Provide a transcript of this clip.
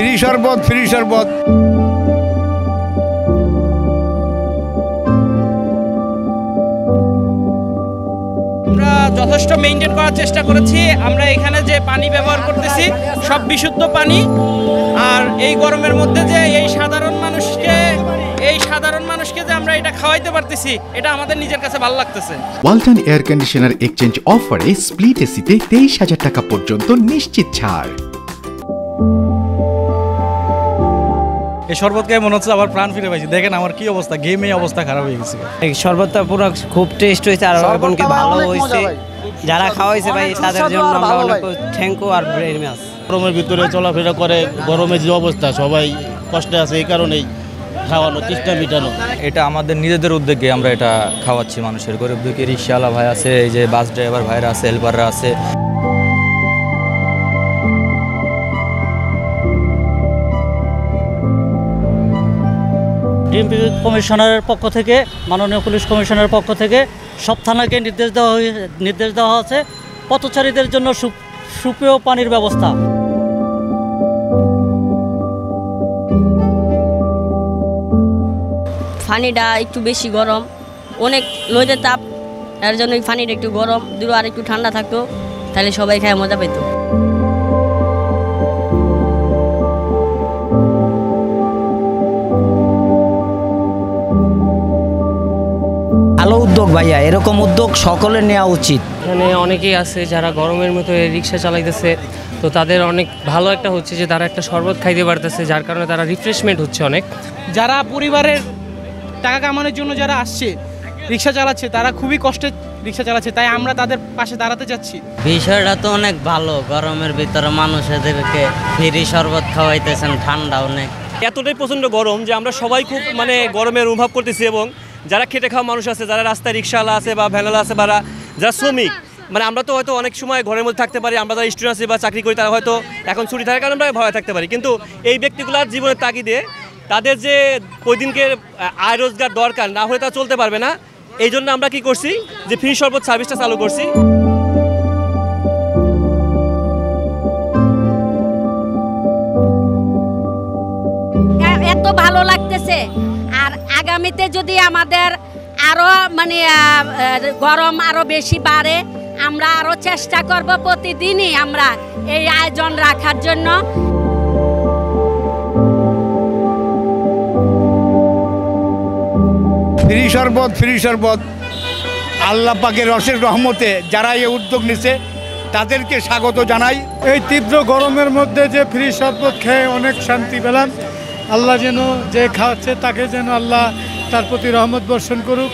Free শরবত, free শরবত। আমরা যথেষ্ট মেইনটেইন করার চেষ্টা করেছি। আমরা এখানে যে পানি ব্যবহার করতেছি সব বিশুদ্ধ পানি। আর এই গরমের মধ্যে যে এই সাধারণ মানুষকে যে আমরা এটা খাওয়াইতে পারতেছি, এটা আমাদের নিজের কাছে ভালো লাগতেছে। ওয়ালটন এয়ার কন্ডিশনার এক্সচেঞ্জ অফারে স্প্লিট এসিতে 23,000 টাকা পর্যন্ত নিশ্চিত ছাড়। এই শরবত খেয়ে মনে হচ্ছে আবার প্রাণ ফিরে পাইছি। দেখেন আমার কি অবস্থা, গেমে অবস্থা খারাপ হয়ে গেছে। এই শরবতটা পুরো খুব টেস্ট হয়েছে আর এমনকি ভালো হয়েছে। যারা খাওয়াইছে ভাই তাদের জন্য আমরা অনেক থ্যাংক ইউ আর ভেরি মাচ। গরমের ভিতরে চলাফেরা করে, গরমের যে অবস্থা সবাই কষ্টে আছে, এই কারণেই খাওয়ানো, তৃষ্ণা মিটানো। এটা আমাদের নিজেদের উদ্যোগে আমরা এটা খাওয়াচ্ছি মানুষের। গরিব দুঃখী রিক্সাওয়ালা ভাই আছে, এই যে বাস ড্রাইভার ভাইরা আছে, হেল্পাররা আছে। ডিএমপি কমিশনারের পক্ষ থেকে, মাননীয় পুলিশ কমিশনারের পক্ষ থেকে সব থানাকে নির্দেশ দেওয়া হয়েছে পথচারীদের জন্য সুপেয় পানির ব্যবস্থা। পানিটা একটু বেশি গরম, অনেক রোদের তাপ, এর জন্য পানিটা একটু গরম দিল, আর একটু ঠান্ডা থাকতো তাহলে সবাই খায় মজা পেত। ভালো উদ্যোগ ভাইয়া, এরকম উদ্যোগ সকলের নেওয়া উচিত। এখানে অনেকেই আছে যারা গরমের মতো রিক্সা চালাইতেছে, তো তাদের অনেক ভালো একটা হচ্ছে যে তারা একটা শরবত খাইতে পারতেছে, যার কারণে তারা রিফ্রেশমেন্ট হচ্ছে অনেক। যারা পরিবারের টাকা কামানোর জন্য যারা আসছে রিক্সা চালাচ্ছে, তারা খুবই কষ্টে রিক্সা চালাচ্ছে, তাই আমরা তাদের পাশে দাঁড়াতে চাচ্ছি। বিষয়টা তো অনেক ভালো, গরমের ভিতরে মানুষদেরকে ফ্রি শরবত খাওয়াইতেছেন, ঠান্ডা অনেক। এতটাই প্রচণ্ড গরম যে আমরা সবাই খুব গরমের অনুভব করতেছি। এবং যারা খেটে খাওয়া মানুষ আছে, যারা রাস্তায় রিক্সাওয়ালা আছে বা ভ্যানওয়ালা আছে, বা যারা শ্রমিক, আমরা তো হয়তো অনেক সময় ঘরের মধ্যে থাকতে পারি, আমরা যারা স্টুডেন্ট আছি বা চাকরি করি, তারা হয়তো এখন ছুটি থাকার কারণে আমরা ভয় থাকতে পারি। কিন্তু এই ব্যক্তিগুলোর জীবনের তাগিদে তাদের যে প্রতিদিনকে আয় রোজগার দরকার, না হলে তারা চলতে পারবে না। এই জন্য আমরা কি করছি, যে ফ্রি শরবত সার্ভিসটা চালু করছি। এত ভালো লাগতেছে। আর আগামীতে যদি আমাদের আরো গরম আরো বেশি বাড়ে, আমরা আরো চেষ্টা করব প্রতিদিনই আমরা এই আয়োজন রাখার জন্য। ফ্রি শরবত, ফ্রি শরবত। আল্লাহ পাকের রসের রহমতে যারা এই উদ্যোগ নিছে তাদেরকে স্বাগত জানাই। এই তীব্র গরমের মধ্যে যে ফ্রি শরবত খেয়ে অনেক শান্তি পেলাম। আল্লাহ যেন যে খাওয়াচ্ছে তাকে যেন আল্লাহ তার প্রতি রহমত বর্ষণ করুক।